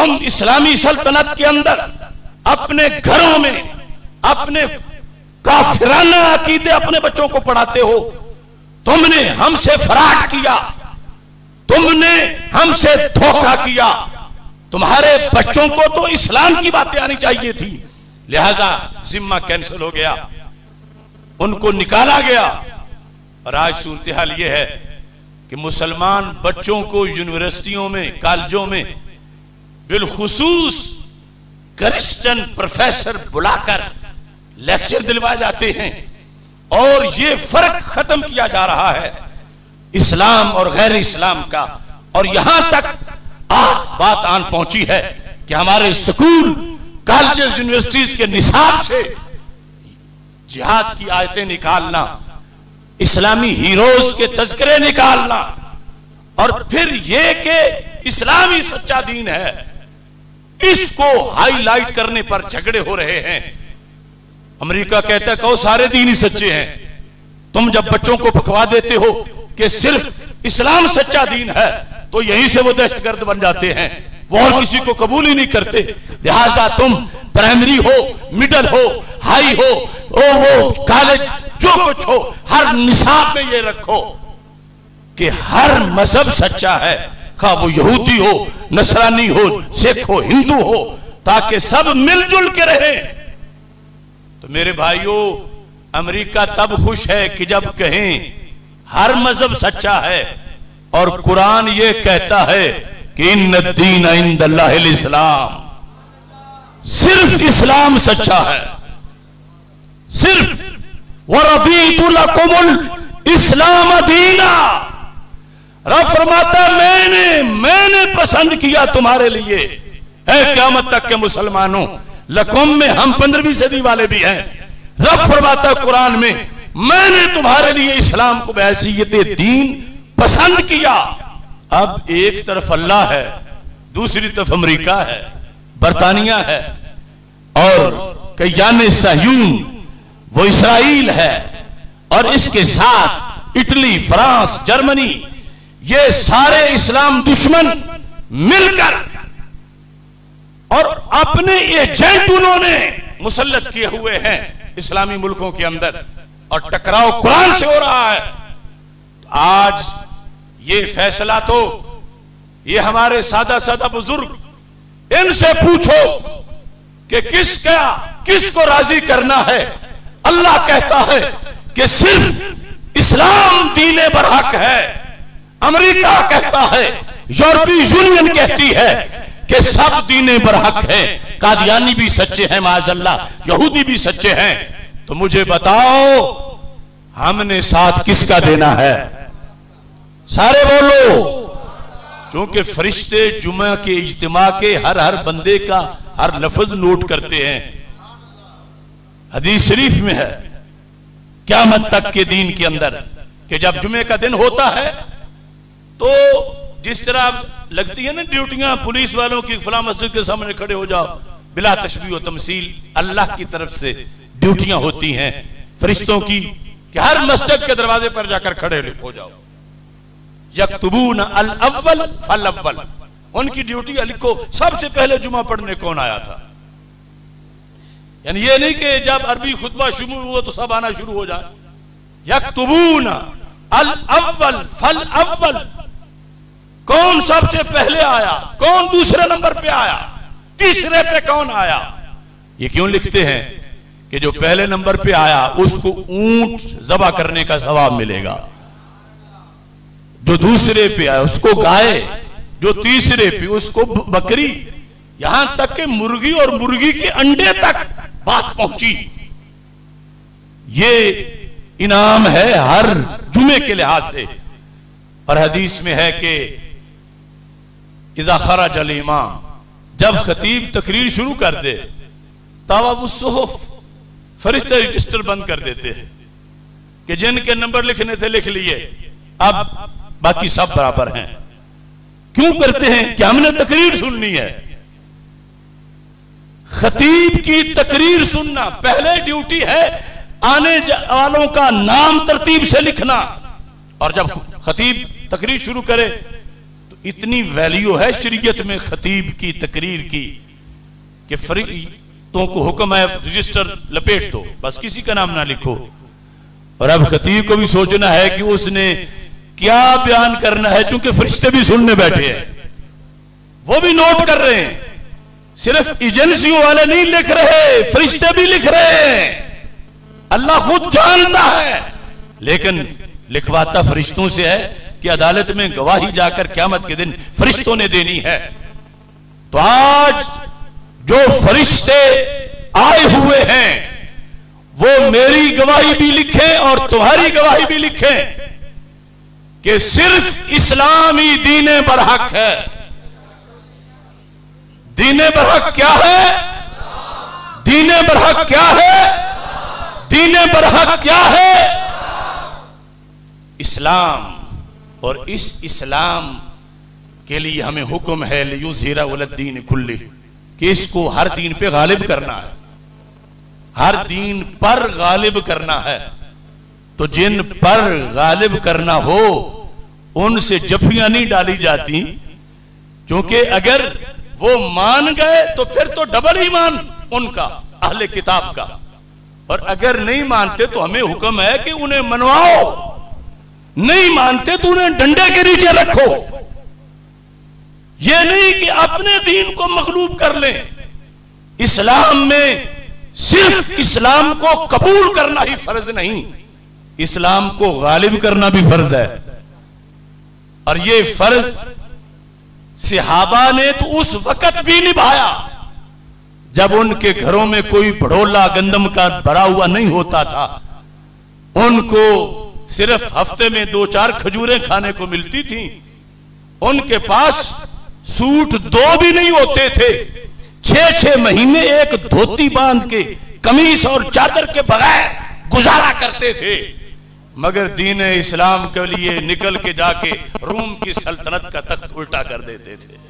तुम इस्लामी सल्तनत के अंदर अपने घरों में अपने काफिराना अकीदे अपने बच्चों को पढ़ाते हो। तुमने हमसे फराड किया, तुमने हमसे धोखा किया। तुम्हारे बच्चों को तो इस्लाम की बातें आनी चाहिए थी, लिहाजा जिम्मा कैंसिल हो गया, उनको निकाला गया। और आज सूरत हाल यह है कि मुसलमान बच्चों को यूनिवर्सिटियों में, कॉलेजों में बिलखुसूस क्रिश्चियन प्रोफेसर बुलाकर लेक्चर दिलवाए जाते हैं और ये फर्क खत्म किया जा रहा है इस्लाम और गैर इस्लाम का। और यहां तक आज बात आन पहुंची है कि हमारे स्कूल, कॉलेजेस, यूनिवर्सिटीज के निसाब से जिहाद की आयतें निकालना, इस्लामी हीरोज के तज़किरे निकालना और फिर यह कि इस्लाम ही सच्चा दीन है, इसको हाईलाइट करने पर झगड़े हो रहे हैं। अमेरिका कहता है कहो सारे दीन ही सच्चे हैं। तुम जब बच्चों को पकवा देते हो कि सिर्फ इस्लाम सच्चा दीन है तो यहीं से वो दहशतगर्द बन जाते हैं, वो और किसी को कबूल ही नहीं करते। लिहाजा तुम प्राइमरी हो, मिडिल हो, हाई हो, वो कॉलेज, जो कुछ हो, हर निसाब में ये रखो कि हर मजहब सच्चा है, खा वो यहूदी हो, नसरानी हो, सिख हो, हिंदू हो, ताकि सब मिलजुल के रहे। तो मेरे भाइयों, अमेरिका तब खुश है कि जब कहें हर मजहब सच्चा है और कुरान ये कहता है कि इन्न दीन इंदल्लाहिल इस्लाम, सिर्फ इस्लाम सच्चा है, सिर्फ वरदीतु लकुमुल इस्लाम दीना। रब फरमाता मैंने पसंद किया तुम्हारे लिए है क़यामत तक के मुसलमानों। लकुम में हम 15वीं सदी वाले भी हैं। रब फरमाता कुरान में मैंने तुम्हारे लिए इस्लाम को बहैसियत दीन पसंद किया। अब एक तरफ अल्लाह है, दूसरी तरफ अमेरिका है, बरतानिया है और कयाने सहयून वो इसराइल है और इसके साथ इटली, फ्रांस, जर्मनी, ये सारे इस्लाम दुश्मन मिलकर और अपने एजेंट उन्होंने मुसल्लत किए हुए हैं इस्लामी मुल्कों के अंदर और टकराव कुरान से हो रहा है। आज ये फैसला तो ये हमारे सादा सादा बुजुर्ग, इनसे पूछो कि किसको राजी करना है। अल्लाह कहता है कि सिर्फ इस्लाम दीने बरहक है, अमेरिका कहता है, यूरोपीय यूनियन कहती है कि सब दीने बरहक है, कादियानी भी सच्चे हैं माज़अल्लाह, यहूदी भी सच्चे हैं। तो मुझे बताओ हमने साथ किसका देना है? सारे बोलो। क्योंकि फरिश्ते जुमा के इज्तिमा के हर बंदे का हर लफ्ज नोट करते हैं। हदीस शरीफ में है क़यामत तक के दीन के अंदर कि जब जुमे का दिन होता है तो जिस तरह लगती है ना ड्यूटियां पुलिस वालों की, फला मस्जिद के सामने खड़े हो जाओ, बिला तशबीह व तमसील अल्लाह की तरफ से ड्यूटियां होती हैं फरिश्तों की कि हर मस्जिद के दरवाजे पर जाकर खड़े हो जाओ। यक्तुबून अल अव्वल फल अव्वल, उनकी ड्यूटी लिखो सबसे पहले जुमा पढ़ने कौन आया था। यानी ये नहीं कि जब अरबी खुतबा शुरू हुआ तो सब आना शुरू हो जाए। यक्तुबून अल अव्वल फल अव्वल, कौन सबसे पहले आया, कौन दूसरे नंबर पे आया, तीसरे पे कौन आया। ये क्यों लिखते हैं कि जो पहले नंबर पे आया उसको ऊंट ज़बह करने का सवाब मिलेगा, जो दूसरे पे आया उसको गाय, जो तीसरे पे उसको बकरी, यहां तक कि मुर्गी और मुर्गी के अंडे तक बात पहुंची। ये इनाम है हर जुमे के लिहाज से। और हदीस में है कि इज़ा खरज अल इमाम, जब खतीब तकरीर शुरू कर दे, तवावुस्सुहुफ, फरिश्ते रजिस्टर बंद कर देते हैं कि जिनके नंबर लिखने थे लिख लिए, अब बाकी सब बराबर हैं। क्यों करते हैं? कि हमने तकरीर सुननी है। खतीब की तकरीर सुनना पहले ड्यूटी है, आने वालों का नाम तरतीब से लिखना। और जब खतीब तकरीर शुरू करे तो इतनी वैल्यू है शरीयत में खतीब की तकरीर की कि फरीतों को हुक्म है रजिस्टर लपेट दो, बस किसी का नाम ना लिखो। और अब खतीब को भी सोचना है कि उसने क्या बयान करना है, क्योंकि फरिश्ते भी सुनने बैठे हैं, वो भी नोट कर रहे हैं। सिर्फ एजेंसियों वाले नहीं लिख रहे, फरिश्ते भी लिख रहे हैं। अल्लाह खुद जानता है, लेकिन लिखवाता फरिश्तों से है कि अदालत में गवाही जाकर क़यामत के दिन फरिश्तों ने देनी है। तो आज जो फरिश्ते आए हुए हैं वो मेरी गवाही भी लिखें और तुम्हारी गवाही भी लिखें कि सिर्फ इस्लाम ही दीने बरहक है। दीने बरहक क्या है? दीने बरहक क्या है? दीने बरहक क्या है? इस्लाम। और इस इस्लाम के लिए हमें हुक्म है लियुज़हिरा अलद्दीन कुल्ली, कि इसको हर दीन पे गालिब करना है, हर दीन पर गालिब करना है। तो जिन पर गालिब करना हो उनसे जफियां नहीं डाली जाती, क्योंकि अगर वो मान गए तो फिर तो डबल ईमान उनका, अहले किताब का। और अगर नहीं मानते तो हमें हुक्म है कि उन्हें मनवाओ, नहीं मानते तो उन्हें डंडे के नीचे रखो। यह नहीं कि अपने दीन को मगलूब कर लें। इस्लाम में सिर्फ इस्लाम को कबूल करना ही फर्ज नहीं, इस्लाम को गालिब करना भी फर्ज है। और ये फर्ज सहाबा ने तो उस वक्त भी निभाया जब उनके घरों में कोई भड़ोला गंदम का भरा हुआ नहीं होता था। उनको सिर्फ हफ्ते में 2-4 खजूरें खाने को मिलती थी। उनके पास सूट 2 भी नहीं होते थे। 6-6 महीने एक धोती बांध के, कमीज और चादर के बगैर गुजारा करते थे। मगर दीन इस्लाम के लिए निकल के जाके रूम की सल्तनत का तख्त उल्टा कर देते थे।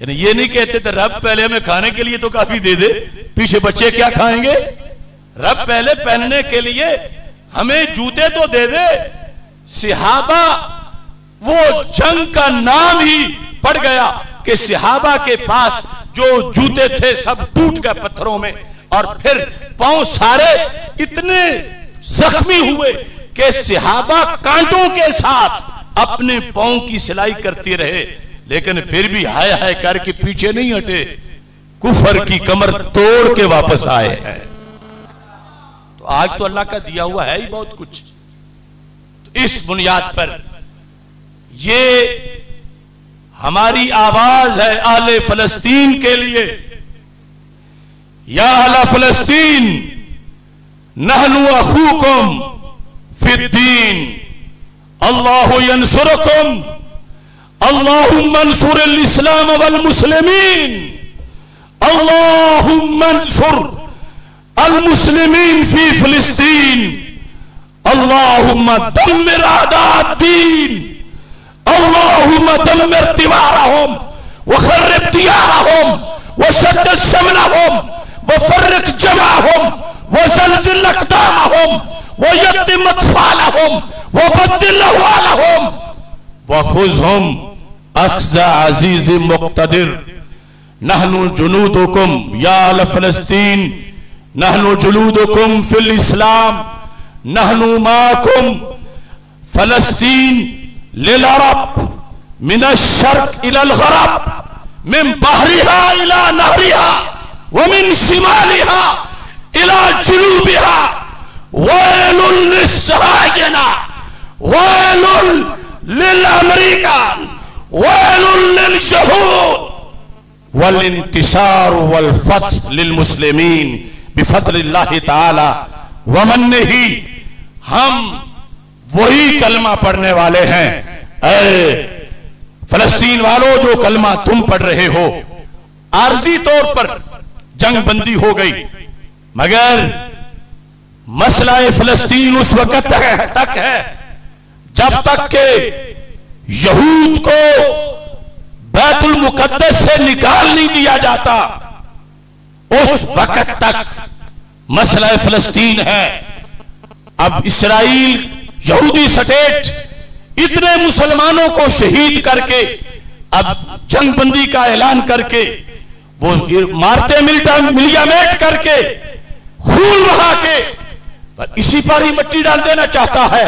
यानी ये नहीं कहते थे रब पहले हमें खाने के लिए तो काफी दे दे, पीछे बच्चे क्या खाएंगे। रब पहले पहनने के लिए हमें जूते तो दे दे। सहाबा, वो जंग का नाम ही पड़ गया कि सहाबा के पास जो जूते थे सब टूट गए पत्थरों में, और फिर पांव सारे इतने जख्मी हुए कि सहाबा कांटों के साथ अपने पांव की सिलाई करते रहे, लेकिन फिर भी हाय हाय करके पीछे नहीं हटे, कुफर की कमर तोड़ के वापस आए हैं। तो आज तो अल्लाह का दिया हुआ है ही बहुत कुछ। तो इस बुनियाद पर ये हमारी आवाज है आले फलस्तीन के लिए। या अहले फलस्तीन नहनु अखूकुम फिद्दीन, अल्लाहु यंसुरुकुम, अल्लाहुम्मा अंसुर इस्लाम वल मुस्लिमीन, अल्लाहुम्मा अंसुर अल मुस्लिमीन फी फिलिस्तीन, अल्लाहुम्मा दम्मिर आदाद्दीन, अल्लाहुम्मा दम्मिर दिवारहुम व खर्रिब दियारहुम व शद्दिद शमलहुम व फर्रिक जमाहुम व ज़लज़िल अक़दामहुम व यत्तिम अत्फ़ालहुम व बद्दिल अहवालहुम व खुज़हुम अख़्ज़ अज़ीज़ मुक़्तदिर। नहनु जुनूदुकुम या अहल फ़लस्तीन, नहनु जुलूदुकुम फ़िल इस्लाम, नहनु माकुम। फ़लस्तीन लिल अरब मिन अश-शर्क़ इलल ग़रब, मिन बहरिहा इला नहरिहा व मिन शिमालिहा इला जुनूबिहा। वैलुन लिस्सहायना, वैलुन लिल अमरीकान, वैलुन लिल यहूद वल इंतिसार वल फत्ह लिल मुस्लिमीन बिफज़लिल्लाहि ताला व मन्निही। हम वही कलमा पढ़ने वाले हैं, ऐ फलस्तीन वालों, जो कलमा तुम पढ़ रहे हो। आर्जी तौर पर जंग बंदी हो गई, मगर मसला फलस्तीन उस वक्त तक है जब तक के यहूद को बैतुल मुकद्दस से निकाल नहीं दिया जाता, उस वक्त तक मसला फलस्तीन है। अब इसराइल यहूदी स्टेट इतने मुसलमानों को शहीद करके अब जंगबंदी का ऐलान करके वो मारते मिलियामेट करके खून बहा के इसी पर ही मिट्टी डाल देना चाहता है।